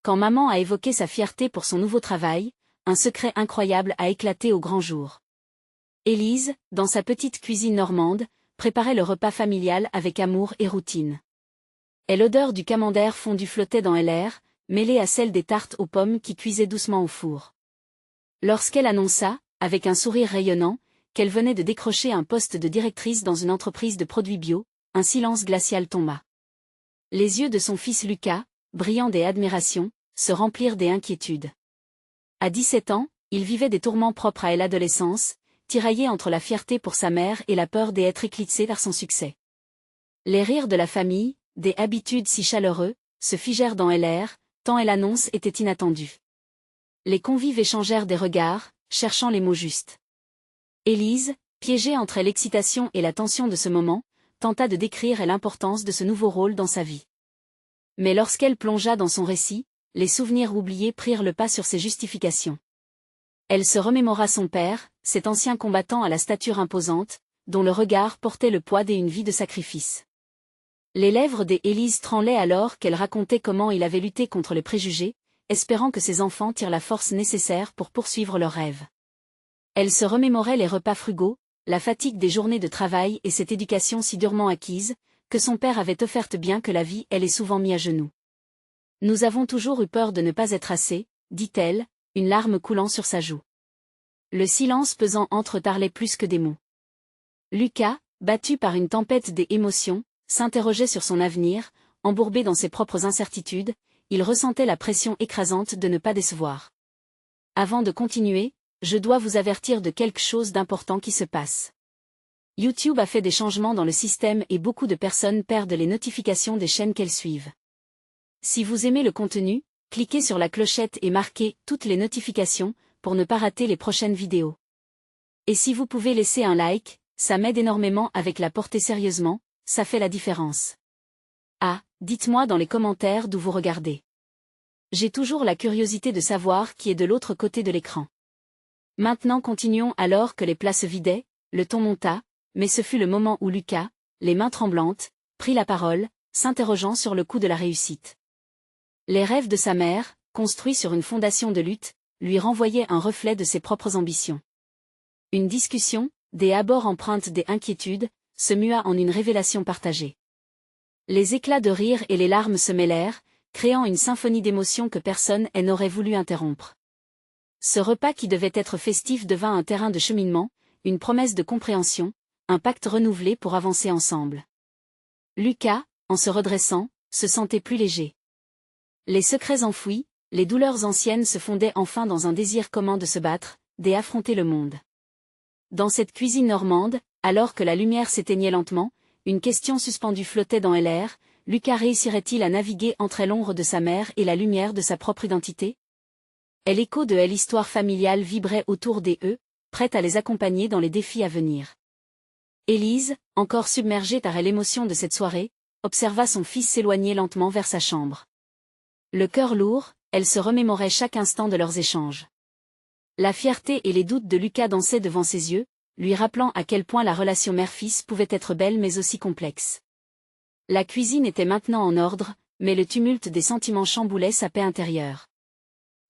quand maman a évoqué sa fierté pour son nouveau travail, un secret incroyable a éclaté au grand jour. Élise, dans sa petite cuisine normande, préparait le repas familial avec amour et routine. Et l'odeur du camembert fondu flottait dans l'air, mêlée à celle des tartes aux pommes qui cuisaient doucement au four. Lorsqu'elle annonça, avec un sourire rayonnant, qu'elle venait de décrocher un poste de directrice dans une entreprise de produits bio, un silence glacial tomba. Les yeux de son fils Lucas, brillants d'admiration, se remplirent d'inquiétude. À 17 ans, il vivait des tourments propres à l'adolescence, tiraillé entre la fierté pour sa mère et la peur d'être éclipsé par son succès. Les rires de la famille, des habitudes si chaleureux, se figèrent dans l'air, tant l'annonce était inattendue. Les convives échangèrent des regards, cherchant les mots justes. Élise, piégée entre l'excitation et la tension de ce moment, tenta de décrire l'importance de ce nouveau rôle dans sa vie. Mais lorsqu'elle plongea dans son récit, les souvenirs oubliés prirent le pas sur ses justifications. Elle se remémora son père, cet ancien combattant à la stature imposante, dont le regard portait le poids d'une vie de sacrifice. Les lèvres d'Élise tremblaient alors qu'elle racontait comment il avait lutté contre les préjugés, espérant que ses enfants tirent la force nécessaire pour poursuivre leurs rêves. Elle se remémorait les repas frugaux, la fatigue des journées de travail et cette éducation si durement acquise, que son père avait offerte bien que la vie elle est souvent mis à genoux. Nous avons toujours eu peur de ne pas être assez, dit-elle, une larme coulant sur sa joue. Le silence pesant entre-parlait plus que des mots. Lucas, battu par une tempête d'émotions, s'interrogeait sur son avenir, embourbé dans ses propres incertitudes, il ressentait la pression écrasante de ne pas décevoir. Avant de continuer, je dois vous avertir de quelque chose d'important qui se passe. YouTube a fait des changements dans le système et beaucoup de personnes perdent les notifications des chaînes qu'elles suivent. Si vous aimez le contenu, cliquez sur la clochette et marquez « Toutes les notifications » pour ne pas rater les prochaines vidéos. Et si vous pouvez laisser un like, ça m'aide énormément avec la portée sérieusement, ça fait la différence. Ah, dites-moi dans les commentaires d'où vous regardez. J'ai toujours la curiosité de savoir qui est de l'autre côté de l'écran. Maintenant continuons alors que les plats se vidaient, le ton monta, mais ce fut le moment où Lucas, les mains tremblantes, prit la parole, s'interrogeant sur le coût de la réussite. Les rêves de sa mère, construits sur une fondation de lutte, lui renvoyaient un reflet de ses propres ambitions. Une discussion, des abords empreintes d'inquiétude, se mua en une révélation partagée. Les éclats de rire et les larmes se mêlèrent, créant une symphonie d'émotions que personne n'aurait voulu interrompre. Ce repas qui devait être festif devint un terrain de cheminement, une promesse de compréhension, un pacte renouvelé pour avancer ensemble. Lucas, en se redressant, se sentait plus léger. Les secrets enfouis, les douleurs anciennes se fondaient enfin dans un désir commun de se battre, d'affronter le monde. Dans cette cuisine normande, alors que la lumière s'éteignait lentement, une question suspendue flottait dans l'air, Lucas réussirait-il à naviguer entre l'ombre de sa mère et la lumière de sa propre identité? L'écho de l'histoire familiale vibrait autour d'eux, prête à les accompagner dans les défis à venir. Élise, encore submergée par l'émotion de cette soirée, observa son fils s'éloigner lentement vers sa chambre. Le cœur lourd, elle se remémorait chaque instant de leurs échanges. La fierté et les doutes de Lucas dansaient devant ses yeux, lui rappelant à quel point la relation mère-fils pouvait être belle mais aussi complexe. La cuisine était maintenant en ordre, mais le tumulte des sentiments chamboulait sa paix intérieure.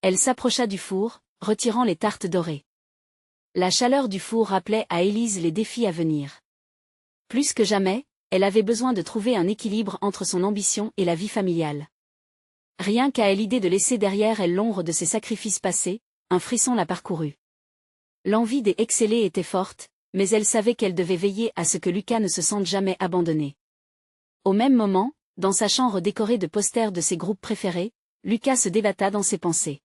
Elle s'approcha du four, retirant les tartes dorées. La chaleur du four rappelait à Élise les défis à venir. Plus que jamais, elle avait besoin de trouver un équilibre entre son ambition et la vie familiale. Rien qu'à l'idée de laisser derrière elle l'ombre de ses sacrifices passés, un frisson la parcourut. L'envie d'exceller était forte, mais elle savait qu'elle devait veiller à ce que Lucas ne se sente jamais abandonné. Au même moment, dans sa chambre décorée de posters de ses groupes préférés, Lucas se débatta dans ses pensées.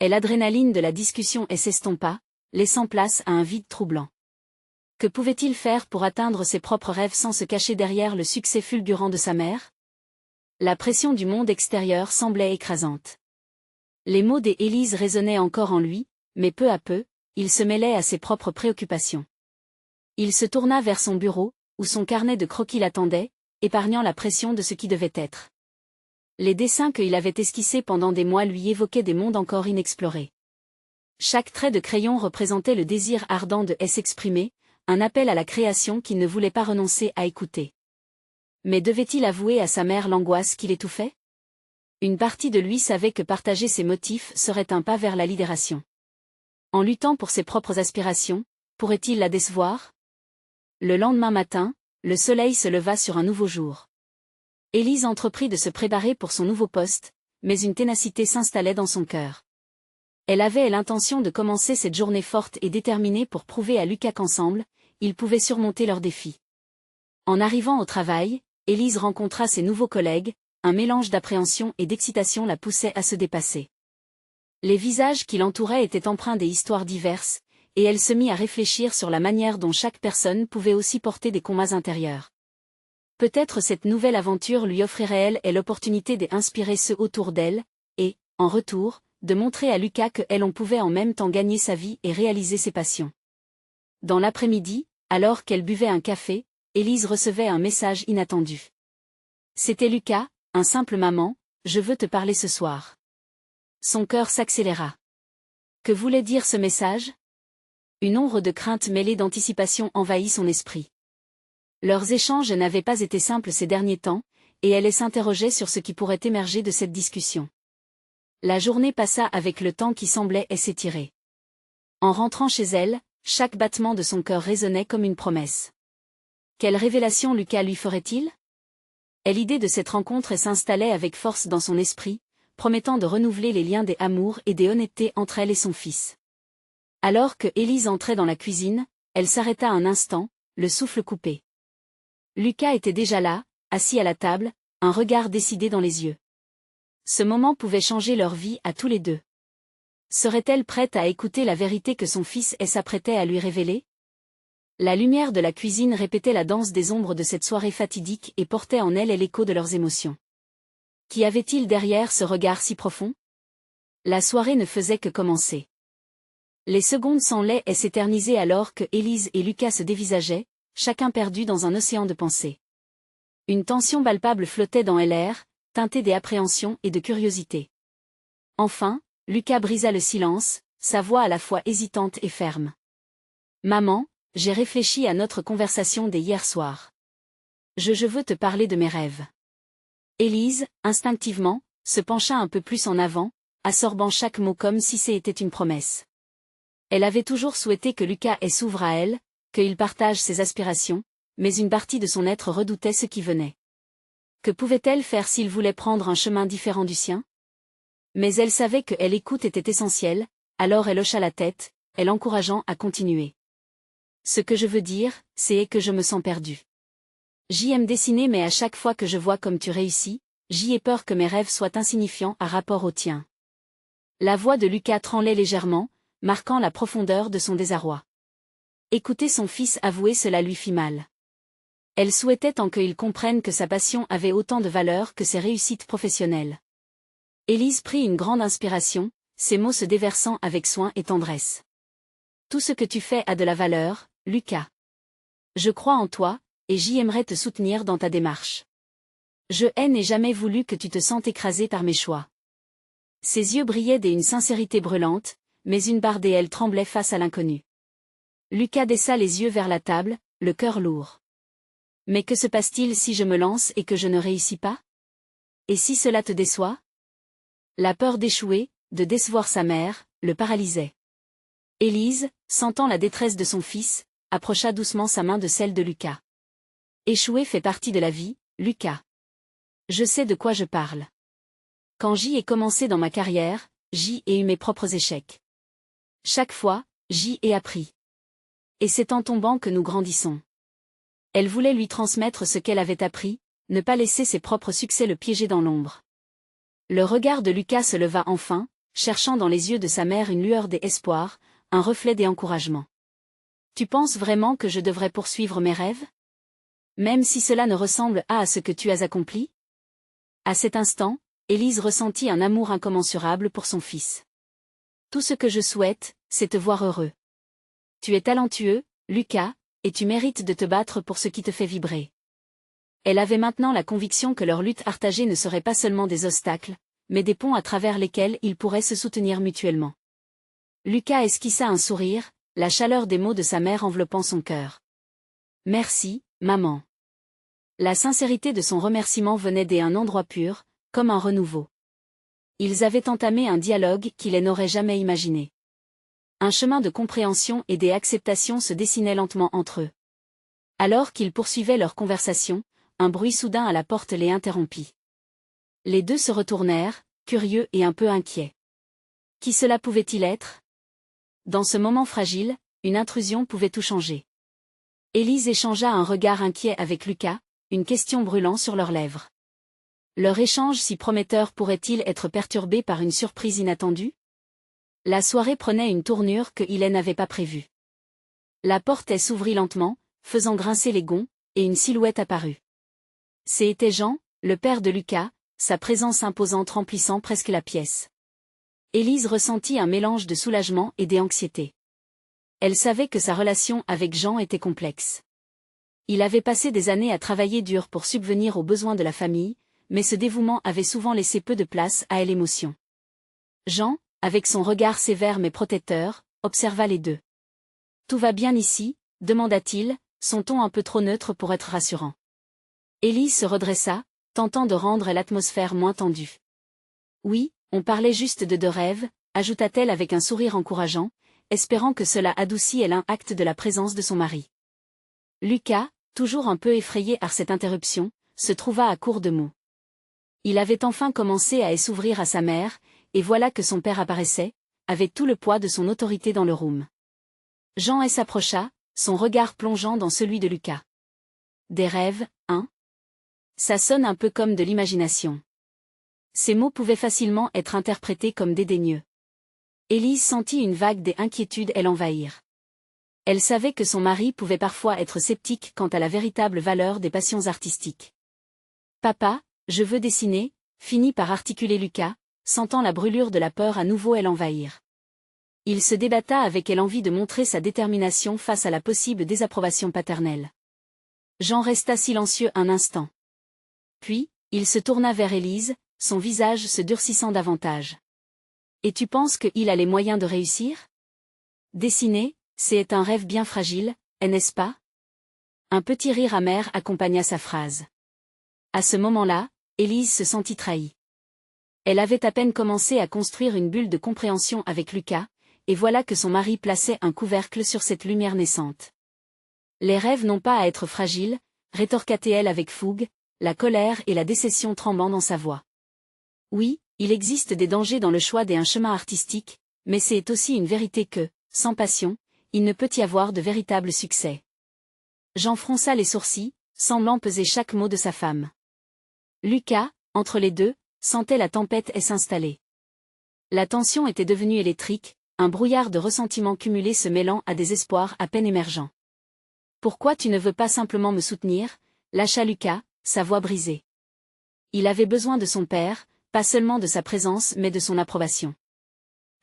Et l'adrénaline de la discussion s'estompa, laissant place à un vide troublant. Que pouvait-il faire pour atteindre ses propres rêves sans se cacher derrière le succès fulgurant de sa mère? La pression du monde extérieur semblait écrasante. Les mots d'Élise résonnaient encore en lui, mais peu à peu, il se mêlait à ses propres préoccupations. Il se tourna vers son bureau, où son carnet de croquis l'attendait, épargnant la pression de ce qui devait être. Les dessins qu'il avait esquissés pendant des mois lui évoquaient des mondes encore inexplorés. Chaque trait de crayon représentait le désir ardent de s'exprimer, un appel à la création qu'il ne voulait pas renoncer à écouter. Mais devait-il avouer à sa mère l'angoisse qui l'étouffait? Une partie de lui savait que partager ses motifs serait un pas vers la libération. En luttant pour ses propres aspirations, pourrait-il la décevoir? Le lendemain matin, le soleil se leva sur un nouveau jour. Élise entreprit de se préparer pour son nouveau poste, mais une ténacité s'installait dans son cœur. Elle avait l'intention de commencer cette journée forte et déterminée pour prouver à Lucas qu'ensemble, ils pouvaient surmonter leurs défis. En arrivant au travail, Élise rencontra ses nouveaux collègues, un mélange d'appréhension et d'excitation la poussait à se dépasser. Les visages qui l'entouraient étaient empreints des histoires diverses, et elle se mit à réfléchir sur la manière dont chaque personne pouvait aussi porter des combats intérieurs. Peut-être cette nouvelle aventure lui offrirait elle l'opportunité d'inspirer ceux autour d'elle, et, en retour, de montrer à Lucas qu'elle on pouvait en même temps gagner sa vie et réaliser ses passions. Dans l'après-midi, alors qu'elle buvait un café, Élise recevait un message inattendu. C'était Lucas, un simple maman, je veux te parler ce soir. Son cœur s'accéléra. Que voulait dire ce message? Une ombre de crainte mêlée d'anticipation envahit son esprit. Leurs échanges n'avaient pas été simples ces derniers temps, et elle s'interrogeait sur ce qui pourrait émerger de cette discussion. La journée passa avec le temps qui semblait s'étirer. En rentrant chez elle, chaque battement de son cœur résonnait comme une promesse. Quelle révélation Lucas lui ferait-il? Et l'idée de cette rencontre s'installait avec force dans son esprit, promettant de renouveler les liens des amours et des honnêtetés entre elle et son fils. Alors que Élise entrait dans la cuisine, elle s'arrêta un instant, le souffle coupé. Lucas était déjà là, assis à la table, un regard décidé dans les yeux. Ce moment pouvait changer leur vie à tous les deux. Serait-elle prête à écouter la vérité que son fils s'apprêtait à lui révéler? La lumière de la cuisine répétait la danse des ombres de cette soirée fatidique et portait en elle l'écho de leurs émotions. Qu'y avait-il derrière ce regard si profond? La soirée ne faisait que commencer. Les secondes semblaient s'éterniser alors que Élise et Lucas se dévisageaient, chacun perdu dans un océan de pensées. Une tension palpable flottait dans l'air, teintée d'appréhension et de curiosité. Enfin, Lucas brisa le silence, sa voix à la fois hésitante et ferme. « Maman, j'ai réfléchi à notre conversation d'hier soir. Je veux te parler de mes rêves. » Élise, instinctivement, se pencha un peu plus en avant, absorbant chaque mot comme si c'était une promesse. Elle avait toujours souhaité que Lucas s'ouvre à elle, qu'il partage ses aspirations, mais une partie de son être redoutait ce qui venait. Que pouvait-elle faire s'il voulait prendre un chemin différent du sien? Mais elle savait que l'écoute était essentielle, alors elle hocha la tête, l'encourageant à continuer. Ce que je veux dire, c'est que je me sens perdue. J'aime dessiner mais à chaque fois que je vois comme tu réussis, j'ai peur que mes rêves soient insignifiants à rapport aux tiens. La voix de Lucas tremblait légèrement, marquant la profondeur de son désarroi. Écouter son fils avouer cela lui fit mal. Elle souhaitait tant qu'il comprenne que sa passion avait autant de valeur que ses réussites professionnelles. Élise prit une grande inspiration, ses mots se déversant avec soin et tendresse. Tout ce que tu fais a de la valeur, Lucas. Je crois en toi, et j'aimerais te soutenir dans ta démarche. Je n'ai jamais voulu que tu te sentes écrasé par mes choix. Ses yeux brillaient d'une sincérité brûlante, mais une barre d'elle tremblait face à l'inconnu. Lucas baissa les yeux vers la table, le cœur lourd. Mais que se passe-t-il si je me lance et que je ne réussis pas? Et si cela te déçoit? La peur d'échouer, de décevoir sa mère, le paralysait. Élise, sentant la détresse de son fils, approcha doucement sa main de celle de Lucas. Échouer fait partie de la vie, Lucas. Je sais de quoi je parle. Quand j'y ai commencé dans ma carrière, j'y ai eu mes propres échecs. Chaque fois, j'y ai appris. Et c'est en tombant que nous grandissons. Elle voulait lui transmettre ce qu'elle avait appris, ne pas laisser ses propres succès le piéger dans l'ombre. Le regard de Lucas se leva enfin, cherchant dans les yeux de sa mère une lueur d'espoir, un reflet d'encouragement. Tu penses vraiment que je devrais poursuivre mes rêves? Même si cela ne ressemble à ce que tu as accompli? À cet instant, Élise ressentit un amour incommensurable pour son fils. Tout ce que je souhaite, c'est te voir heureux. Tu es talentueux, Lucas, et tu mérites de te battre pour ce qui te fait vibrer. Elle avait maintenant la conviction que leur lutte partagée ne serait pas seulement des obstacles, mais des ponts à travers lesquels ils pourraient se soutenir mutuellement. Lucas esquissa un sourire, la chaleur des mots de sa mère enveloppant son cœur. Merci, maman. La sincérité de son remerciement venait d'un endroit pur, comme un renouveau. Ils avaient entamé un dialogue qu'il n'aurait jamais imaginé. Un chemin de compréhension et d'acceptation se dessinait lentement entre eux. Alors qu'ils poursuivaient leur conversation, un bruit soudain à la porte les interrompit. Les deux se retournèrent, curieux et un peu inquiets. Qui cela pouvait-il être? Dans ce moment fragile, une intrusion pouvait tout changer. Élise échangea un regard inquiet avec Lucas, une question brûlant sur leurs lèvres. Leur échange si prometteur pourrait-il être perturbé par une surprise inattendue? La soirée prenait une tournure que Hélène n'avait pas prévue. La porte s'ouvrit lentement, faisant grincer les gonds, et une silhouette apparut. C'était Jean, le père de Lucas, sa présence imposante remplissant presque la pièce. Élise ressentit un mélange de soulagement et d'anxiété. Elle savait que sa relation avec Jean était complexe. Il avait passé des années à travailler dur pour subvenir aux besoins de la famille, mais ce dévouement avait souvent laissé peu de place à l'émotion. Jean, avec son regard sévère mais protecteur, observa les deux. « Tout va bien ici ?» demanda-t-il, son ton un peu trop neutre pour être rassurant. Élise se redressa, tentant de rendre l'atmosphère moins tendue. « Oui, on parlait juste de deux rêves », ajouta-t-elle avec un sourire encourageant, espérant que cela adoucit l'impact de la présence de son mari. Lucas, toujours un peu effrayé par cette interruption, se trouva à court de mots. Il avait enfin commencé à s'ouvrir à sa mère, et voilà que son père apparaissait, avec tout le poids de son autorité dans le room. Jean s'approcha, son regard plongeant dans celui de Lucas. Des rêves, hein? Ça sonne un peu comme de l'imagination. Ces mots pouvaient facilement être interprétés comme dédaigneux. Élise sentit une vague d'inquiétude l'envahir. Elle savait que son mari pouvait parfois être sceptique quant à la véritable valeur des passions artistiques. « Papa, je veux dessiner », finit par articuler Lucas, sentant la brûlure de la peur à nouveau l'envahir. Il se débatta avec l'envie de montrer sa détermination face à la possible désapprobation paternelle. Jean resta silencieux un instant. Puis, il se tourna vers Élise, son visage se durcissant davantage. « Et tu penses qu'il a les moyens de réussir? Dessiner, c'est un rêve bien fragile, n'est-ce pas ?» Un petit rire amer accompagna sa phrase. À ce moment-là, Élise se sentit trahie. Elle avait à peine commencé à construire une bulle de compréhension avec Lucas, et voilà que son mari plaçait un couvercle sur cette lumière naissante. Les rêves n'ont pas à être fragiles, rétorqua-t-elle avec fougue, la colère et la déception tremblant dans sa voix. Oui, il existe des dangers dans le choix d'un chemin artistique, mais c'est aussi une vérité que, sans passion, il ne peut y avoir de véritable succès. Jean fronça les sourcils, semblant peser chaque mot de sa femme. Lucas, entre les deux, sentait la tempête s'installer. La tension était devenue électrique, un brouillard de ressentiments cumulés se mêlant à des espoirs à peine émergents. « Pourquoi tu ne veux pas simplement me soutenir ?» lâcha Lucas, sa voix brisée. Il avait besoin de son père, pas seulement de sa présence mais de son approbation.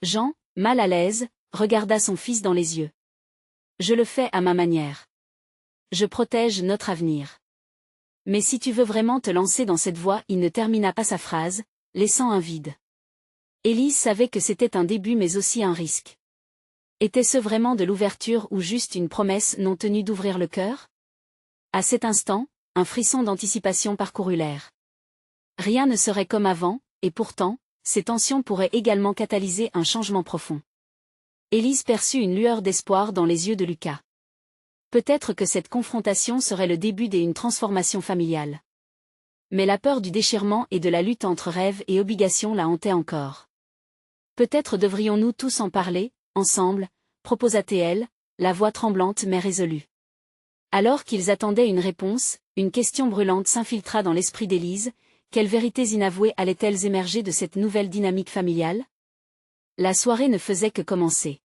Jean, mal à l'aise, regarda son fils dans les yeux. « Je le fais à ma manière. Je protège notre avenir. Mais si tu veux vraiment te lancer dans cette voie » il ne termina pas sa phrase, laissant un vide. Élise savait que c'était un début mais aussi un risque. Était-ce vraiment de l'ouverture ou juste une promesse non tenue d'ouvrir le cœur? À cet instant, un frisson d'anticipation parcourut l'air. Rien ne serait comme avant, et pourtant, ces tensions pourraient également catalyser un changement profond. Élise perçut une lueur d'espoir dans les yeux de Lucas. Peut-être que cette confrontation serait le début d'une transformation familiale. Mais la peur du déchirement et de la lutte entre rêve et obligation la hantait encore. Peut-être devrions-nous tous en parler, ensemble, proposa-t-elle, la voix tremblante mais résolue. Alors qu'ils attendaient une réponse, une question brûlante s'infiltra dans l'esprit d'Élise. Quelles vérités inavouées allaient-elles émerger de cette nouvelle dynamique familiale? La soirée ne faisait que commencer.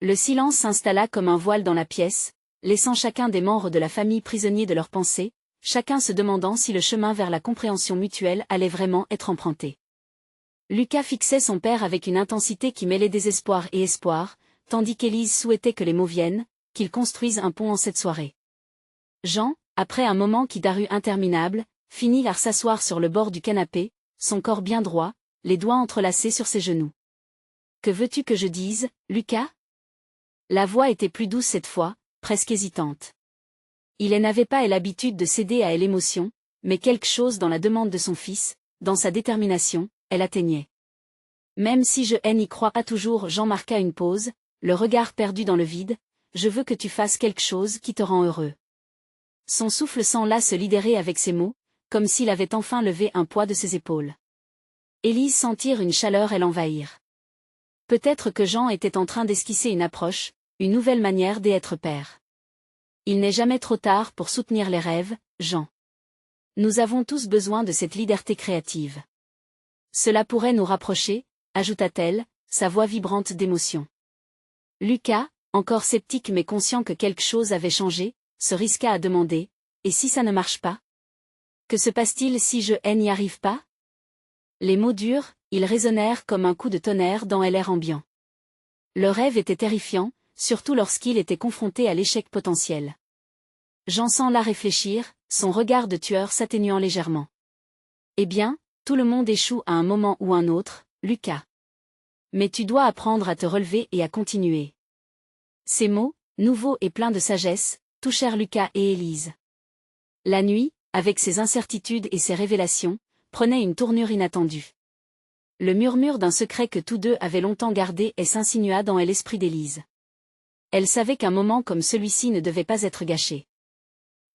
Le silence s'installa comme un voile dans la pièce, laissant chacun des membres de la famille prisonniers de leurs pensées, chacun se demandant si le chemin vers la compréhension mutuelle allait vraiment être emprunté. Lucas fixait son père avec une intensité qui mêlait désespoir et espoir, tandis qu'Élise souhaitait que les mots viennent, qu'ils construisent un pont en cette soirée. Jean, après un moment qui parut interminable, finit par s'asseoir sur le bord du canapé, son corps bien droit, les doigts entrelacés sur ses genoux. « Que veux-tu que je dise, Lucas ?» La voix était plus douce cette fois, presque hésitante. Il n'avait pas l'habitude de céder à l'émotion, mais quelque chose dans la demande de son fils, dans sa détermination, elle atteignait. Même si je n'y crois pas toujours, Jean marqua une pause, le regard perdu dans le vide. Je veux que tu fasses quelque chose qui te rend heureux. Son souffle s'enla se libérer avec ces mots, comme s'il avait enfin levé un poids de ses épaules. Élise sentit une chaleur et l'envahir. Peut-être que Jean était en train d'esquisser une approche, une nouvelle manière d'être père. Il n'est jamais trop tard pour soutenir les rêves, Jean. Nous avons tous besoin de cette liberté créative. Cela pourrait nous rapprocher, ajouta-t-elle, sa voix vibrante d'émotion. Lucas, encore sceptique mais conscient que quelque chose avait changé, se risqua à demander, « Et si ça ne marche pas? Que se passe-t-il si je n'y arrive pas ?» Les mots durs, ils résonnèrent comme un coup de tonnerre dans l'air ambiant. Le rêve était terrifiant, surtout lorsqu'il était confronté à l'échec potentiel. Jean sembla réfléchir, son regard de tueur s'atténuant légèrement. « Eh bien, tout le monde échoue à un moment ou un autre, Lucas. Mais tu dois apprendre à te relever et à continuer. » Ces mots, nouveaux et pleins de sagesse, touchèrent Lucas et Élise. La nuit, avec ses incertitudes et ses révélations, prenait une tournure inattendue. Le murmure d'un secret que tous deux avaient longtemps gardé s'insinua dans l'esprit d'Élise. Elle savait qu'un moment comme celui-ci ne devait pas être gâché.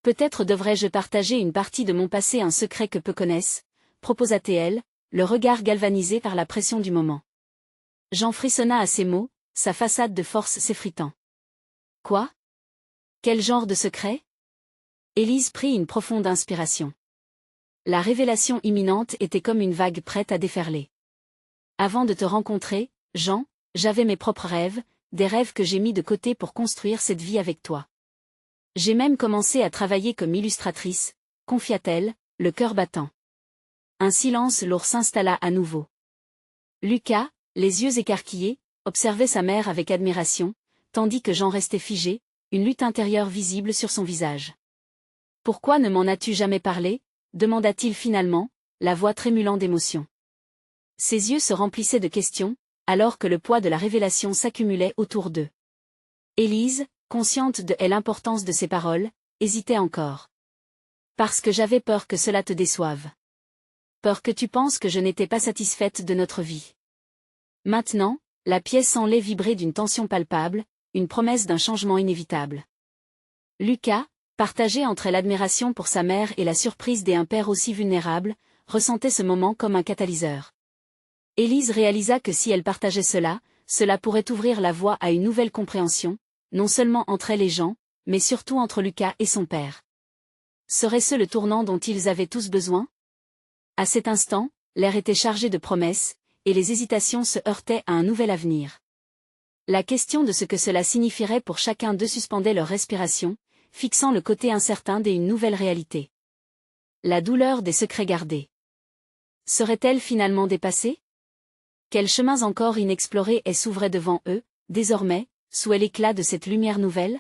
Peut-être devrais-je partager une partie de mon passé, un secret que peu connaissent, proposa-t-elle, le regard galvanisé par la pression du moment. Jean frissonna à ces mots, sa façade de force s'effritant. Quoi? Quel genre de secret? Élise prit une profonde inspiration. La révélation imminente était comme une vague prête à déferler. Avant de te rencontrer, Jean, j'avais mes propres rêves, des rêves que j'ai mis de côté pour construire cette vie avec toi. J'ai même commencé à travailler comme illustratrice, confia-t-elle, le cœur battant. Un silence lourd s'installa à nouveau. Lucas, les yeux écarquillés, observait sa mère avec admiration, tandis que Jean restait figé, une lutte intérieure visible sur son visage. « Pourquoi ne m'en as-tu jamais parlé ?» demanda-t-il finalement, la voix trémulant d'émotion. Ses yeux se remplissaient de questions, alors que le poids de la révélation s'accumulait autour d'eux. Élise, consciente de l'importance de ses paroles, hésitait encore. « Parce que j'avais peur que cela te déçoive. Peur que tu penses que je n'étais pas satisfaite de notre vie. » Maintenant, la pièce semblait vibrer d'une tension palpable, une promesse d'un changement inévitable. Lucas, partagé entre l'admiration pour sa mère et la surprise d'un père aussi vulnérable, ressentait ce moment comme un catalyseur. Élise réalisa que si elle partageait cela, cela pourrait ouvrir la voie à une nouvelle compréhension, non seulement entre elle et Jean, mais surtout entre Lucas et son père. Serait-ce le tournant dont ils avaient tous besoin? À cet instant, l'air était chargé de promesses, et les hésitations se heurtaient à un nouvel avenir. La question de ce que cela signifierait pour chacun d'eux suspendait leur respiration, fixant le côté incertain d'une nouvelle réalité. La douleur des secrets gardés. Serait-elle finalement dépassée? Quels chemins encore inexplorés s'ouvraient devant eux, désormais, sous l'éclat de cette lumière nouvelle?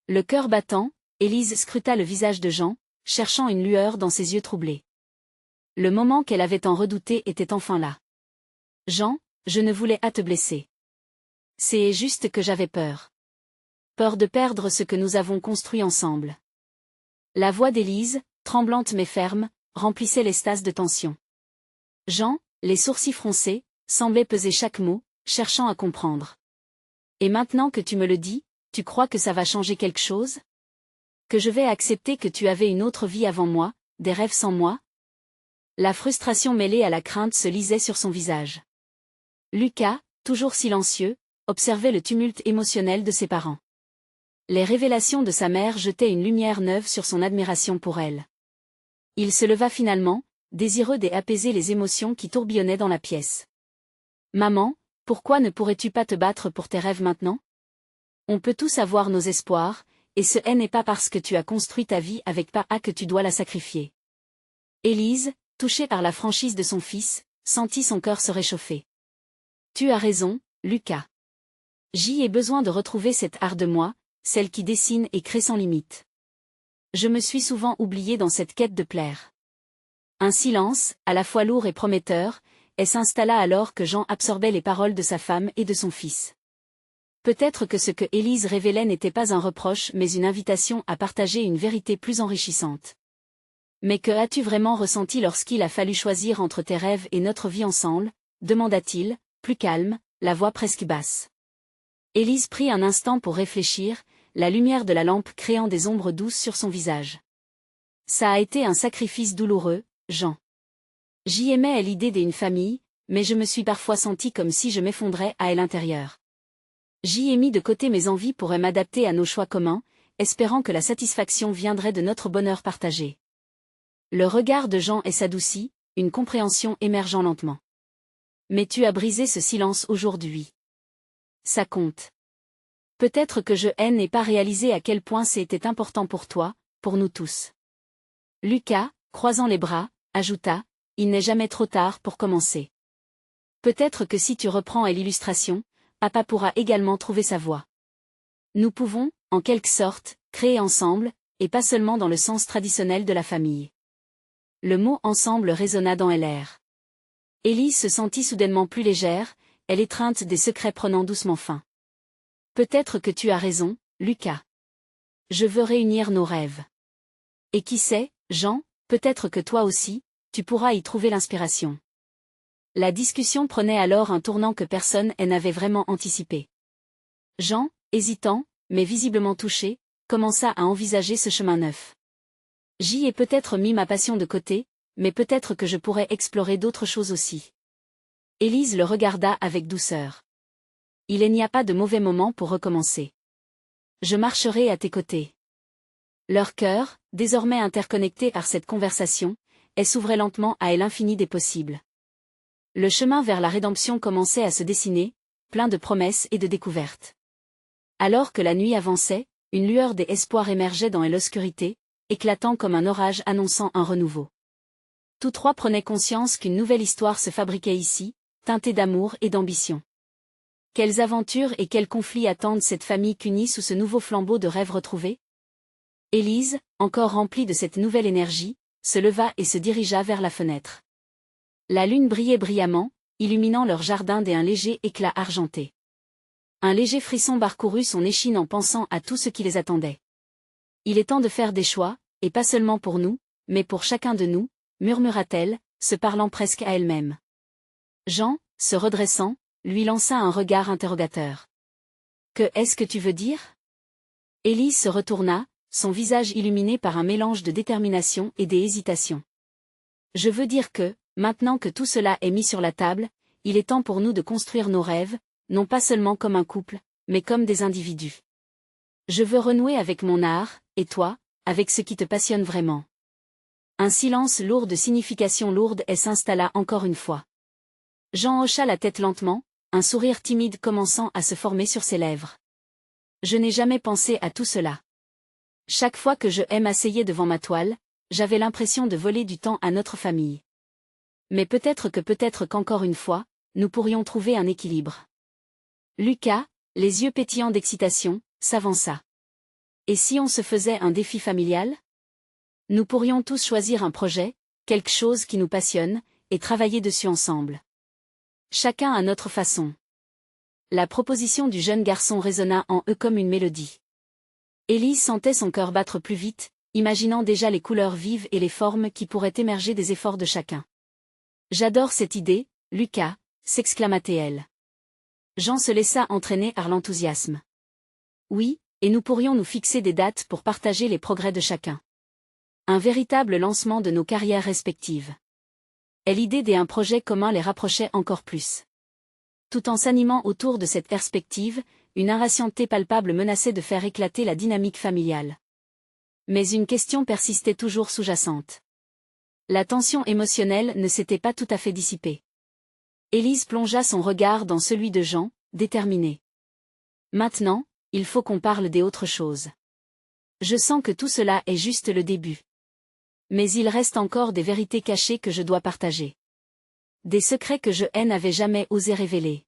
Le cœur battant, Élise scruta le visage de Jean, cherchant une lueur dans ses yeux troublés. Le moment qu'elle avait tant redouté était enfin là. Jean, je ne voulais pas te blesser. C'est juste que j'avais peur. Peur de perdre ce que nous avons construit ensemble. La voix d'Élise, tremblante mais ferme, remplissait l'espace de tension. Jean, les sourcils froncés, semblait peser chaque mot, cherchant à comprendre. Et maintenant que tu me le dis, tu crois que ça va changer quelque chose? Que je vais accepter que tu avais une autre vie avant moi, des rêves sans moi? La frustration mêlée à la crainte se lisait sur son visage. Lucas, toujours silencieux, observait le tumulte émotionnel de ses parents. Les révélations de sa mère jetaient une lumière neuve sur son admiration pour elle. Il se leva finalement, désireux d'apaiser les émotions qui tourbillonnaient dans la pièce. « Maman, pourquoi ne pourrais-tu pas te battre pour tes rêves maintenant? On peut tous avoir nos espoirs, et ce n'est pas parce que tu as construit ta vie avec papa que tu dois la sacrifier. » Élise, touchée par la franchise de son fils, sentit son cœur se réchauffer. « Tu as raison, Lucas. J'y ai besoin de retrouver cette art de moi, celle qui dessine et crée sans limite. Je me suis souvent oubliée dans cette quête de plaire. » Un silence, à la fois lourd et prometteur, s'installa alors que Jean absorbait les paroles de sa femme et de son fils. Peut-être que ce que Élise révélait n'était pas un reproche mais une invitation à partager une vérité plus enrichissante. « Mais que as-tu vraiment ressenti lorsqu'il a fallu choisir entre tes rêves et notre vie ensemble, demanda-t-il, plus calme, la voix presque basse. Élise prit un instant pour réfléchir, la lumière de la lampe créant des ombres douces sur son visage. Ça a été un sacrifice douloureux, Jean. J'y aimais l'idée d'une famille, mais je me suis parfois senti comme si je m'effondrais à l'intérieur. J'y ai mis de côté mes envies pour m'adapter à nos choix communs, espérant que la satisfaction viendrait de notre bonheur partagé. Le regard de Jean s'adoucit, une compréhension émergeant lentement. Mais tu as brisé ce silence aujourd'hui. Ça compte. Peut-être que je n'ai pas réalisé à quel point c'était important pour toi, pour nous tous. Lucas, croisant les bras, ajouta, il n'est jamais trop tard pour commencer. Peut-être que si tu reprends l'illustration, papa pourra également trouver sa voie. Nous pouvons, en quelque sorte, créer ensemble, et pas seulement dans le sens traditionnel de la famille. Le mot ensemble résonna dans l'air. Élise se sentit soudainement plus légère, l'étreinte des secrets prenant doucement fin. Peut-être que tu as raison, Lucas. Je veux réunir nos rêves. Et qui sait, Jean, peut-être que toi aussi, tu pourras y trouver l'inspiration. La discussion prenait alors un tournant que personne n'avait vraiment anticipé. Jean, hésitant, mais visiblement touché, commença à envisager ce chemin neuf. J'y ai peut-être mis ma passion de côté, mais peut-être que je pourrais explorer d'autres choses aussi. Élise le regarda avec douceur. Il n'y a pas de mauvais moment pour recommencer. Je marcherai à tes côtés. Leur cœur, désormais interconnecté par cette conversation, s'ouvrait lentement à l'infini des possibles. Le chemin vers la rédemption commençait à se dessiner, plein de promesses et de découvertes. Alors que la nuit avançait, une lueur d'espoir émergeait dans l'obscurité, éclatant comme un orage annonçant un renouveau. Tous trois prenaient conscience qu'une nouvelle histoire se fabriquait ici, teintée d'amour et d'ambition. Quelles aventures et quels conflits attendent cette famille qu'unie sous ce nouveau flambeau de rêves retrouvés? Élise, encore remplie de cette nouvelle énergie, se leva et se dirigea vers la fenêtre. La lune brillait brillamment, illuminant leur jardin d'un léger éclat argenté. Un léger frisson parcourut son échine en pensant à tout ce qui les attendait. Il est temps de faire des choix, et pas seulement pour nous, mais pour chacun de nous, murmura-t-elle, se parlant presque à elle-même. Jean, se redressant, lui lança un regard interrogateur. Que est-ce que tu veux dire? Élise se retourna, son visage illuminé par un mélange de détermination et d'hésitation. Je veux dire que, maintenant que tout cela est mis sur la table, il est temps pour nous de construire nos rêves, non pas seulement comme un couple, mais comme des individus. Je veux renouer avec mon art, et toi, avec ce qui te passionne vraiment. Un silence lourd de signification lourde s'installa encore une fois. Jean hocha la tête lentement, un sourire timide commençant à se former sur ses lèvres. Je n'ai jamais pensé à tout cela. Chaque fois que je m'asseyais devant ma toile, j'avais l'impression de voler du temps à notre famille. Mais peut-être qu'encore une fois, nous pourrions trouver un équilibre. Lucas, les yeux pétillants d'excitation, s'avança. Et si on se faisait un défi familial? Nous pourrions tous choisir un projet, quelque chose qui nous passionne, et travailler dessus ensemble. Chacun à notre façon. La proposition du jeune garçon résonna en eux comme une mélodie. Élise sentait son cœur battre plus vite, imaginant déjà les couleurs vives et les formes qui pourraient émerger des efforts de chacun. J'adore cette idée, Lucas, s'exclama-t-elle. Jean se laissa entraîner par l'enthousiasme. Oui, et nous pourrions nous fixer des dates pour partager les progrès de chacun. Un véritable lancement de nos carrières respectives. Et l'idée d'un projet commun les rapprochait encore plus. Tout en s'animant autour de cette perspective, une impatienté palpable menaçait de faire éclater la dynamique familiale. Mais une question persistait toujours sous-jacente. La tension émotionnelle ne s'était pas tout à fait dissipée. Élise plongea son regard dans celui de Jean, déterminé. Maintenant, il faut qu'on parle des autres choses. Je sens que tout cela est juste le début. Mais il reste encore des vérités cachées que je dois partager. Des secrets que je n'avais jamais osé révéler.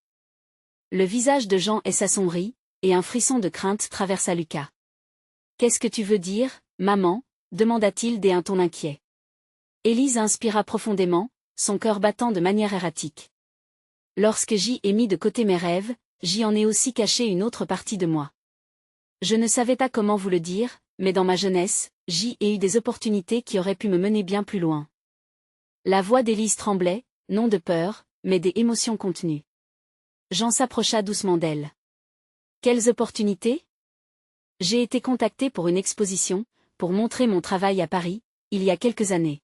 Le visage de Jean s'assombrit, et un frisson de crainte traversa Lucas. Qu'est-ce que tu veux dire, maman? Demanda-t-il d'un ton inquiet. Élise inspira profondément, son cœur battant de manière erratique. Lorsque j'y ai mis de côté mes rêves, j'y en ai aussi caché une autre partie de moi. Je ne savais pas comment vous le dire, mais dans ma jeunesse, j'y ai eu des opportunités qui auraient pu me mener bien plus loin. La voix d'Élise tremblait, non de peur, mais des émotions contenues. Jean s'approcha doucement d'elle. Quelles opportunités? J'ai été contactée pour une exposition, pour montrer mon travail à Paris, il y a quelques années.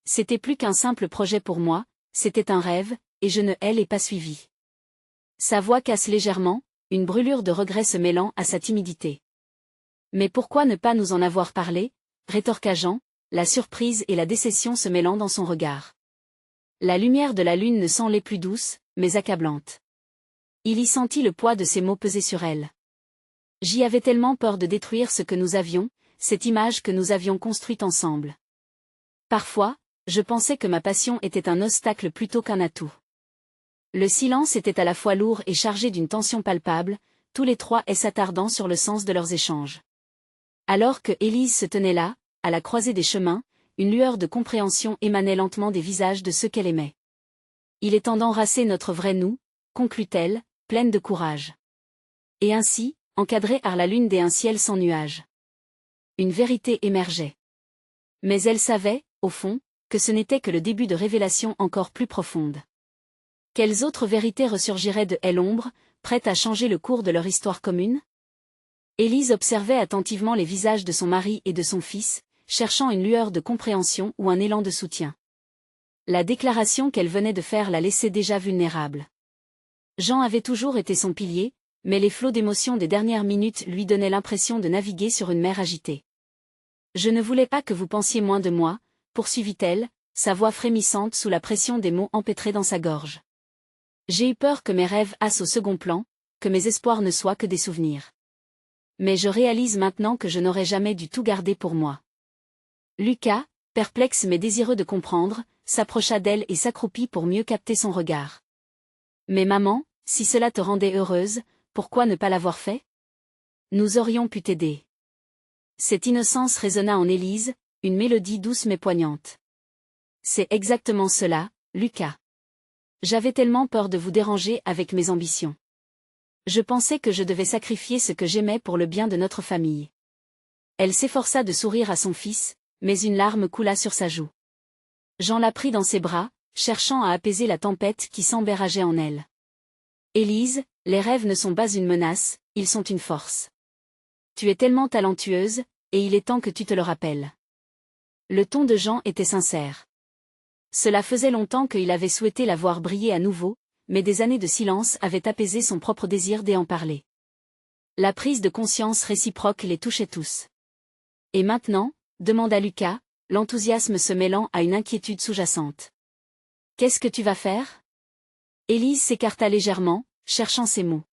C'était plus qu'un simple projet pour moi, c'était un rêve, et je ne l'ai pas suivi. Sa voix casse légèrement, une brûlure de regret se mêlant à sa timidité. Mais pourquoi ne pas nous en avoir parlé? Rétorqua Jean, la surprise et la déception se mêlant dans son regard. La lumière de la lune ne semblait plus douce, mais accablante. Il y sentit le poids de ses mots peser sur elle. J'y avais tellement peur de détruire ce que nous avions, cette image que nous avions construite ensemble. Parfois, je pensais que ma passion était un obstacle plutôt qu'un atout. Le silence était à la fois lourd et chargé d'une tension palpable, tous les trois s'attardant sur le sens de leurs échanges. Alors que Élise se tenait là, à la croisée des chemins, une lueur de compréhension émanait lentement des visages de ceux qu'elle aimait. Il est temps d'embrasser notre vrai nous, conclut-elle, pleine de courage. Et ainsi, encadrée par la lune et un ciel sans nuages. Une vérité émergeait. Mais elle savait, au fond, que ce n'était que le début de révélations encore plus profondes. Quelles autres vérités ressurgiraient de l'ombre, prêtes à changer le cours de leur histoire commune? Élise observait attentivement les visages de son mari et de son fils, cherchant une lueur de compréhension ou un élan de soutien. La déclaration qu'elle venait de faire la laissait déjà vulnérable. Jean avait toujours été son pilier, mais les flots d'émotions des dernières minutes lui donnaient l'impression de naviguer sur une mer agitée. « Je ne voulais pas que vous pensiez moins de moi », poursuivit-elle, sa voix frémissante sous la pression des mots empêtrés dans sa gorge. J'ai eu peur que mes rêves passent au second plan, que mes espoirs ne soient que des souvenirs. Mais je réalise maintenant que je n'aurais jamais dû tout garder pour moi. Lucas, perplexe mais désireux de comprendre, s'approcha d'elle et s'accroupit pour mieux capter son regard. Mais maman, si cela te rendait heureuse, pourquoi ne pas l'avoir fait? Nous aurions pu t'aider. Cette innocence résonna en Élise, une mélodie douce mais poignante. C'est exactement cela, Lucas. J'avais tellement peur de vous déranger avec mes ambitions. Je pensais que je devais sacrifier ce que j'aimais pour le bien de notre famille. Elle s'efforça de sourire à son fils, mais une larme coula sur sa joue. Jean la prit dans ses bras, cherchant à apaiser la tempête qui s'embarrageait en elle. Élise, les rêves ne sont pas une menace, ils sont une force. Tu es tellement talentueuse, et il est temps que tu te le rappelles. Le ton de Jean était sincère. Cela faisait longtemps qu'il avait souhaité la voir briller à nouveau, mais des années de silence avaient apaisé son propre désir d'en parler. La prise de conscience réciproque les touchait tous. Et maintenant, demanda Lucas, l'enthousiasme se mêlant à une inquiétude sous-jacente. Qu'est-ce que tu vas faire? Élise s'écarta légèrement, cherchant ses mots.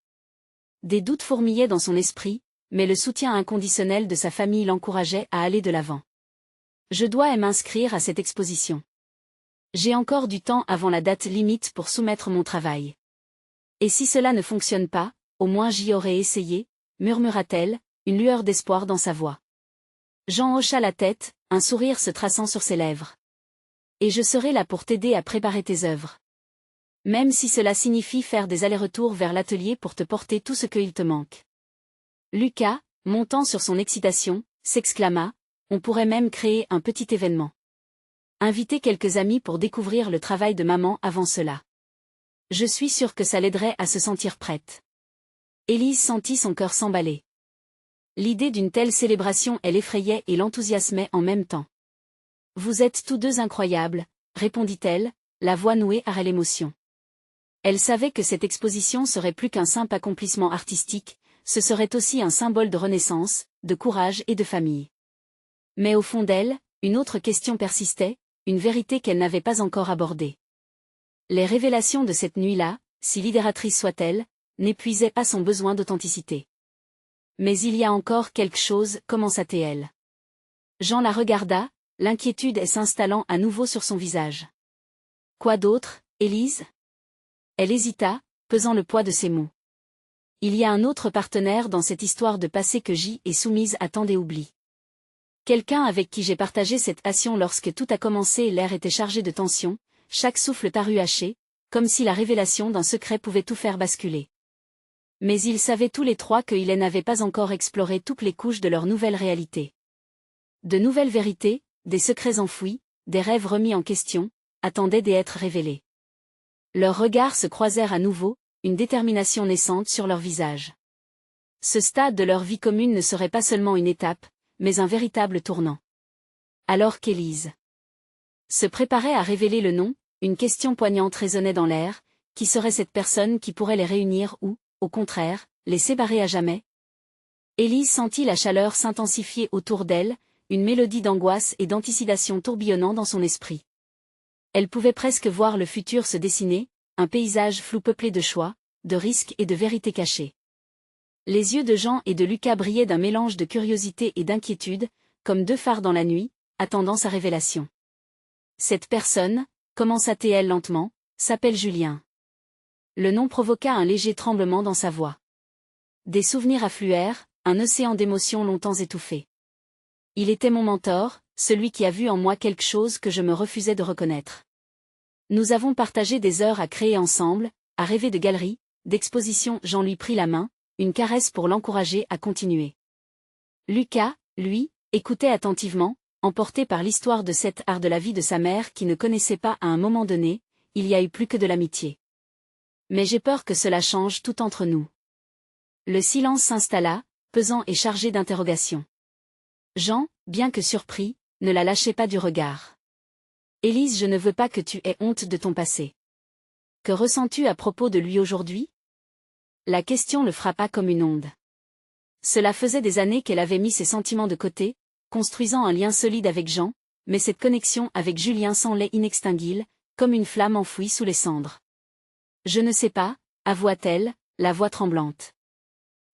Des doutes fourmillaient dans son esprit, mais le soutien inconditionnel de sa famille l'encourageait à aller de l'avant. Je dois m'inscrire à cette exposition. J'ai encore du temps avant la date limite pour soumettre mon travail. Et si cela ne fonctionne pas, au moins j'y aurais essayé, murmura-t-elle, une lueur d'espoir dans sa voix. Jean hocha la tête, un sourire se traçant sur ses lèvres. Et je serai là pour t'aider à préparer tes œuvres. Même si cela signifie faire des allers-retours vers l'atelier pour te porter tout ce qu'il te manque. Lucas, montant sur son excitation, s'exclama, on pourrait même créer un petit événement. Inviter quelques amis pour découvrir le travail de maman avant cela. Je suis sûre que ça l'aiderait à se sentir prête. Élise sentit son cœur s'emballer. L'idée d'une telle célébration l'effrayait et l'enthousiasmait en même temps. Vous êtes tous deux incroyables, répondit-elle, la voix nouée à l'émotion. Elle savait que cette exposition serait plus qu'un simple accomplissement artistique, ce serait aussi un symbole de renaissance, de courage et de famille. Mais au fond d'elle, une autre question persistait, une vérité qu'elle n'avait pas encore abordée. Les révélations de cette nuit-là, si libératrices soient-elles, n'épuisaient pas son besoin d'authenticité. Mais il y a encore quelque chose, commença-t-elle. Jean la regarda, l'inquiétude s'installant à nouveau sur son visage. Quoi d'autre, Élise? Elle hésita, pesant le poids de ses mots. Il y a un autre partenaire dans cette histoire de passé que j'y ai soumise à tant d'oubli. Quelqu'un avec qui j'ai partagé cette passion lorsque tout a commencé et l'air était chargé de tension, chaque souffle parut haché, comme si la révélation d'un secret pouvait tout faire basculer. Mais ils savaient tous les trois qu'ils n'avaient pas encore exploré toutes les couches de leur nouvelle réalité. De nouvelles vérités, des secrets enfouis, des rêves remis en question, attendaient d'être révélés. Leurs regards se croisèrent à nouveau, une détermination naissante sur leurs visages. Ce stade de leur vie commune ne serait pas seulement une étape, mais un véritable tournant. Alors qu'Élise se préparait à révéler le nom, une question poignante résonnait dans l'air: qui serait cette personne qui pourrait les réunir ou, au contraire, les séparer à jamais? Élise sentit la chaleur s'intensifier autour d'elle, une mélodie d'angoisse et d'anticipation tourbillonnant dans son esprit. Elle pouvait presque voir le futur se dessiner, un paysage flou peuplé de choix, de risques et de vérités cachées. Les yeux de Jean et de Lucas brillaient d'un mélange de curiosité et d'inquiétude, comme deux phares dans la nuit, attendant sa révélation. Cette personne, commença-t-elle lentement, s'appelle Julien. Le nom provoqua un léger tremblement dans sa voix. Des souvenirs affluèrent, un océan d'émotions longtemps étouffées. Il était mon mentor, celui qui a vu en moi quelque chose que je me refusais de reconnaître. Nous avons partagé des heures à créer ensemble, à rêver de galeries, d'expositions. Jean lui prit la main, une caresse pour l'encourager à continuer. Lucas, lui, écoutait attentivement, emporté par l'histoire de cet art de la vie de sa mère qui ne connaissait pas à un moment donné, il y a eu plus que de l'amitié. Mais j'ai peur que cela change tout entre nous. Le silence s'installa, pesant et chargé d'interrogations. Jean, bien que surpris, ne la lâchait pas du regard. Élise, je ne veux pas que tu aies honte de ton passé. Que ressens-tu à propos de lui aujourd'hui? La question le frappa comme une onde. Cela faisait des années qu'elle avait mis ses sentiments de côté, construisant un lien solide avec Jean, mais cette connexion avec Julien semblait inextinguible, comme une flamme enfouie sous les cendres. Je ne sais pas, avoua-t-elle, la voix tremblante.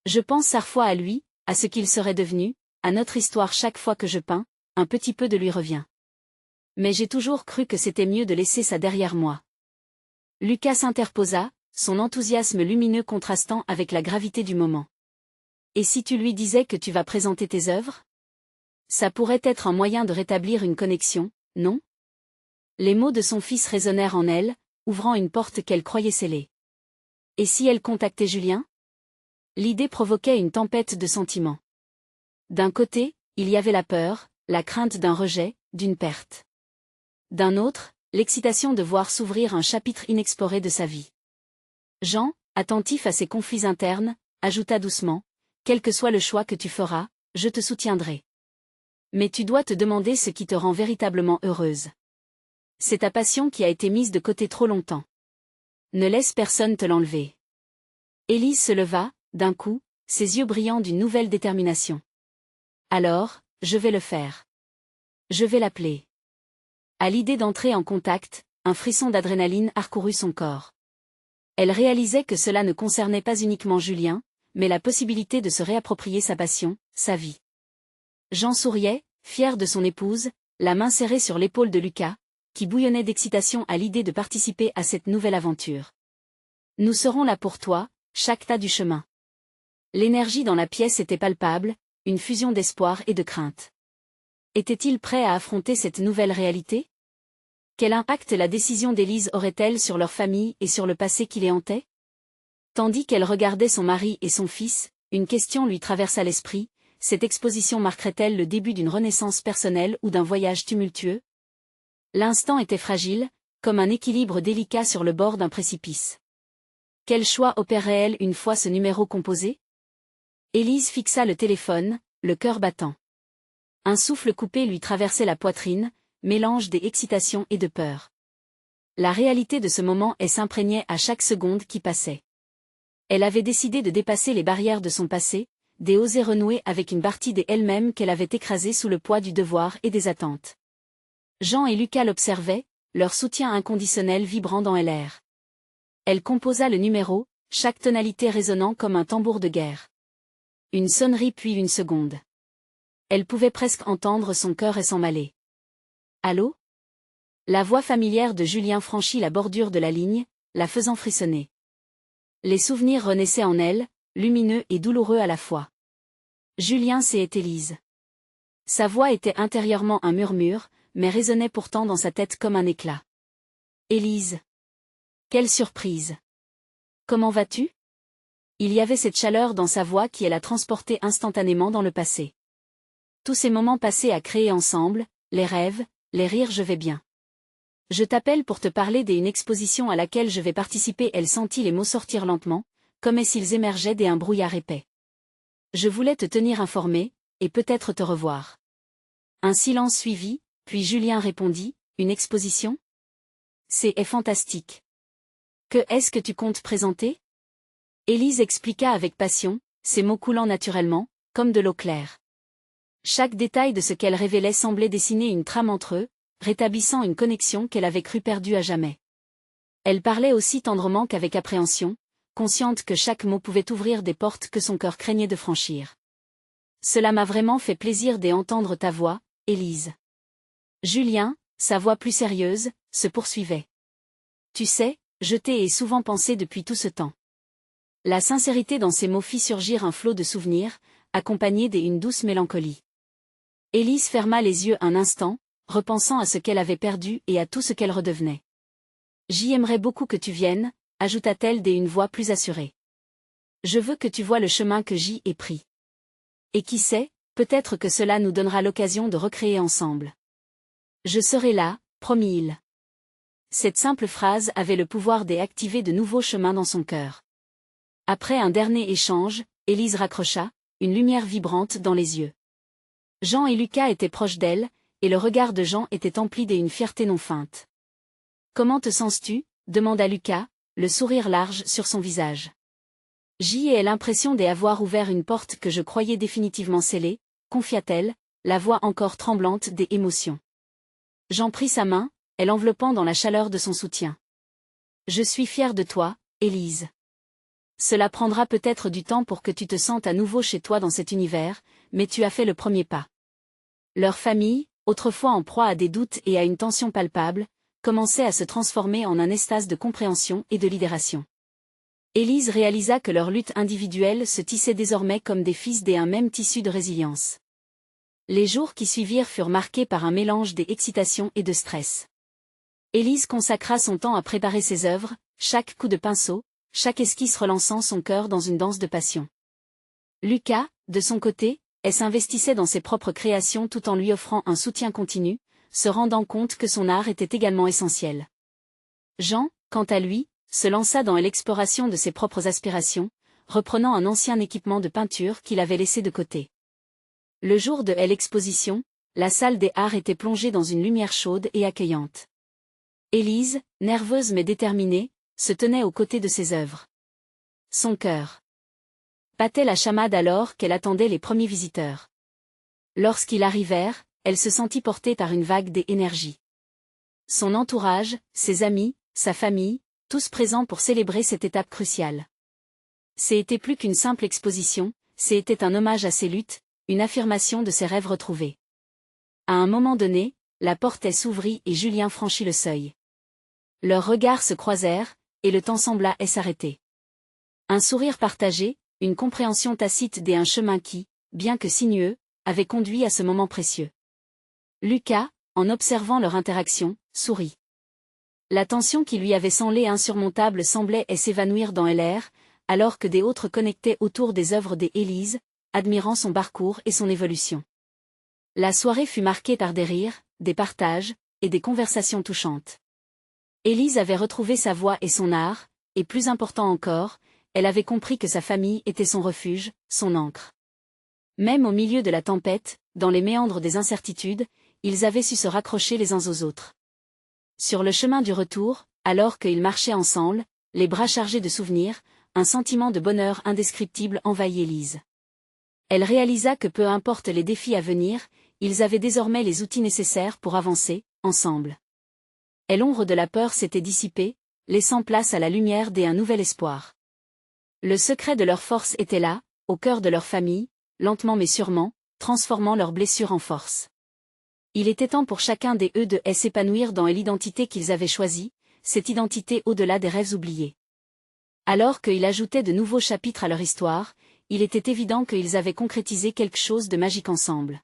Je pense parfois à lui, à ce qu'il serait devenu, à notre histoire. Chaque fois que je peins, un petit peu de lui revient. Mais j'ai toujours cru que c'était mieux de laisser ça derrière moi. Lucas s'interposa, son enthousiasme lumineux contrastant avec la gravité du moment. Et si tu lui disais que tu vas présenter tes œuvres? Ça pourrait être un moyen de rétablir une connexion, non? Les mots de son fils résonnèrent en elle, ouvrant une porte qu'elle croyait scellée. Et si elle contactait Julien? L'idée provoquait une tempête de sentiments. D'un côté, il y avait la peur, la crainte d'un rejet, d'une perte. D'un autre, l'excitation de voir s'ouvrir un chapitre inexploré de sa vie. Jean, attentif à ses conflits internes, ajouta doucement: quel que soit le choix que tu feras, je te soutiendrai. Mais tu dois te demander ce qui te rend véritablement heureuse. C'est ta passion qui a été mise de côté trop longtemps. Ne laisse personne te l'enlever. Élise se leva, d'un coup, ses yeux brillants d'une nouvelle détermination. Alors, je vais le faire. Je vais l'appeler. À l'idée d'entrer en contact, un frisson d'adrénaline parcourut son corps. Elle réalisait que cela ne concernait pas uniquement Julien, mais la possibilité de se réapproprier sa passion, sa vie. Jean souriait, fier de son épouse, la main serrée sur l'épaule de Lucas, qui bouillonnait d'excitation à l'idée de participer à cette nouvelle aventure. Nous serons là pour toi, chaque tas du chemin. L'énergie dans la pièce était palpable, une fusion d'espoir et de crainte. Était-il prêt à affronter cette nouvelle réalité? Quel impact la décision d'Élise aurait-elle sur leur famille et sur le passé qui les hantait? Tandis qu'elle regardait son mari et son fils, une question lui traversa l'esprit: cette exposition marquerait-elle le début d'une renaissance personnelle ou d'un voyage tumultueux? L'instant était fragile, comme un équilibre délicat sur le bord d'un précipice. Quel choix opérerait-elle une fois ce numéro composé? Élise fixa le téléphone, le cœur battant. Un souffle coupé lui traversait la poitrine, mélange d'excitation et de peur. La réalité de ce moment s'imprégnait à chaque seconde qui passait. Elle avait décidé de dépasser les barrières de son passé, d'oser renouer avec une partie d'elle-même qu'elle avait écrasée sous le poids du devoir et des attentes. Jean et Lucas l'observaient, leur soutien inconditionnel vibrant dans l'air. Elle composa le numéro, chaque tonalité résonnant comme un tambour de guerre. Une sonnerie puis une seconde. Elle pouvait presque entendre son cœur s'emballer. Allô? La voix familière de Julien franchit la bordure de la ligne, la faisant frissonner. Les souvenirs renaissaient en elle, lumineux et douloureux à la fois. Julien, c'est Élise. Sa voix était intérieurement un murmure, mais résonnait pourtant dans sa tête comme un éclat. Élise. Quelle surprise. Comment vas-tu? Il y avait cette chaleur dans sa voix qui la transportait instantanément dans le passé. Tous ces moments passés à créer ensemble, les rêves, les rires, je vais bien. Je t'appelle pour te parler d'une exposition à laquelle je vais participer. Elle sentit les mots sortir lentement, comme s'ils émergeaient d'un brouillard épais. Je voulais te tenir informé, et peut-être te revoir. Un silence suivit, puis Julien répondit, une exposition? C'est fantastique. Que est-ce que tu comptes présenter? Élise expliqua avec passion, ses mots coulant naturellement, comme de l'eau claire. Chaque détail de ce qu'elle révélait semblait dessiner une trame entre eux, rétablissant une connexion qu'elle avait cru perdue à jamais. Elle parlait aussi tendrement qu'avec appréhension, consciente que chaque mot pouvait ouvrir des portes que son cœur craignait de franchir. Cela m'a vraiment fait plaisir d'entendre ta voix, Élise. Julien, sa voix plus sérieuse, se poursuivait. Tu sais, je t'y ai souvent pensé depuis tout ce temps. La sincérité dans ses mots fit surgir un flot de souvenirs, accompagné d'une douce mélancolie. Élise ferma les yeux un instant, repensant à ce qu'elle avait perdu et à tout ce qu'elle redevenait. J'y aimerais beaucoup que tu viennes, ajouta-t-elle d'une voix plus assurée. Je veux que tu vois le chemin que j'y ai pris. Et qui sait, peut-être que cela nous donnera l'occasion de recréer ensemble. Je serai là, promis-il. Cette simple phrase avait le pouvoir d'activer de nouveaux chemins dans son cœur. Après un dernier échange, Élise raccrocha, une lumière vibrante dans les yeux. Jean et Lucas étaient proches d'elle, et le regard de Jean était empli d'une fierté non feinte. « Comment te sens-tu » demanda Lucas, le sourire large sur son visage. J'y ai l'impression d'avoir ouvert une porte que je croyais définitivement scellée, confia-t-elle, la voix encore tremblante des émotions. Jean prit sa main, elle enveloppant dans la chaleur de son soutien. « Je suis fier de toi, Élise. Cela prendra peut-être du temps pour que tu te sentes à nouveau chez toi dans cet univers, mais tu as fait le premier pas. » Leur famille, autrefois en proie à des doutes et à une tension palpable, commençait à se transformer en un espace de compréhension et de libération. Élise réalisa que leur lutte individuelle se tissait désormais comme des fils d'un même tissu de résilience. Les jours qui suivirent furent marqués par un mélange d'excitation et de stress. Élise consacra son temps à préparer ses œuvres, chaque coup de pinceau, chaque esquisse relançant son cœur dans une danse de passion. Lucas, de son côté, s'investissait dans ses propres créations tout en lui offrant un soutien continu, se rendant compte que son art était également essentiel. Jean, quant à lui, se lança dans l'exploration de ses propres aspirations, reprenant un ancien équipement de peinture qu'il avait laissé de côté. Le jour de l'exposition, la salle des arts était plongée dans une lumière chaude et accueillante. Élise, nerveuse mais déterminée, se tenait aux côtés de ses œuvres. Son cœur battait la chamade alors qu'elle attendait les premiers visiteurs. Lorsqu'ils arrivèrent, elle se sentit portée par une vague d'énergie. Son entourage, ses amis, sa famille, tous présents pour célébrer cette étape cruciale. C'était plus qu'une simple exposition, c'était un hommage à ses luttes, une affirmation de ses rêves retrouvés. À un moment donné, la porte s'ouvrit et Julien franchit le seuil. Leurs regards se croisèrent, et le temps sembla s'arrêter. Un sourire partagé, une compréhension tacite d'un chemin qui, bien que sinueux, avait conduit à ce moment précieux. Lucas, en observant leur interaction, sourit. La tension qui lui avait semblé insurmontable semblait s'évanouir dans l'air, alors que des autres connectaient autour des œuvres d'Élise, admirant son parcours et son évolution. La soirée fut marquée par des rires, des partages, et des conversations touchantes. Élise avait retrouvé sa voix et son art, et plus important encore, elle avait compris que sa famille était son refuge, son ancre. Même au milieu de la tempête, dans les méandres des incertitudes, ils avaient su se raccrocher les uns aux autres. Sur le chemin du retour, alors qu'ils marchaient ensemble, les bras chargés de souvenirs, un sentiment de bonheur indescriptible envahit Élise. Elle réalisa que peu importe les défis à venir, ils avaient désormais les outils nécessaires pour avancer, ensemble. Et l'ombre de la peur s'était dissipée, laissant place à la lumière d'un nouvel espoir. Le secret de leur force était là, au cœur de leur famille, lentement mais sûrement, transformant leurs blessures en force. Il était temps pour chacun d'eux de s'épanouir dans l'identité qu'ils avaient choisie, cette identité au-delà des rêves oubliés. Alors qu'ils ajoutaient de nouveaux chapitres à leur histoire, il était évident qu'ils avaient concrétisé quelque chose de magique ensemble.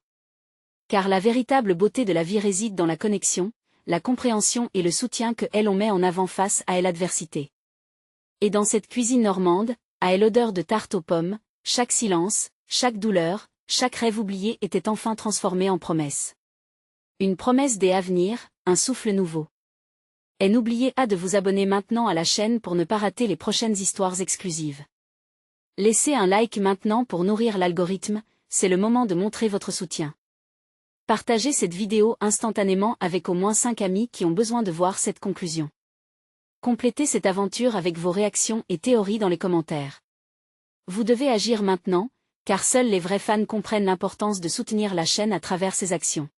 Car la véritable beauté de la vie réside dans la connexion, la compréhension et le soutien que l'on met en avant face à l'adversité. Et dans cette cuisine normande, à l'odeur de tarte aux pommes, chaque silence, chaque douleur, chaque rêve oublié était enfin transformé en promesse. Une promesse d'avenir, un souffle nouveau. Et n'oubliez pas de vous abonner maintenant à la chaîne pour ne pas rater les prochaines histoires exclusives. Laissez un like maintenant pour nourrir l'algorithme, c'est le moment de montrer votre soutien. Partagez cette vidéo instantanément avec au moins 5 amis qui ont besoin de voir cette conclusion. Complétez cette aventure avec vos réactions et théories dans les commentaires. Vous devez agir maintenant, car seuls les vrais fans comprennent l'importance de soutenir la chaîne à travers ses actions.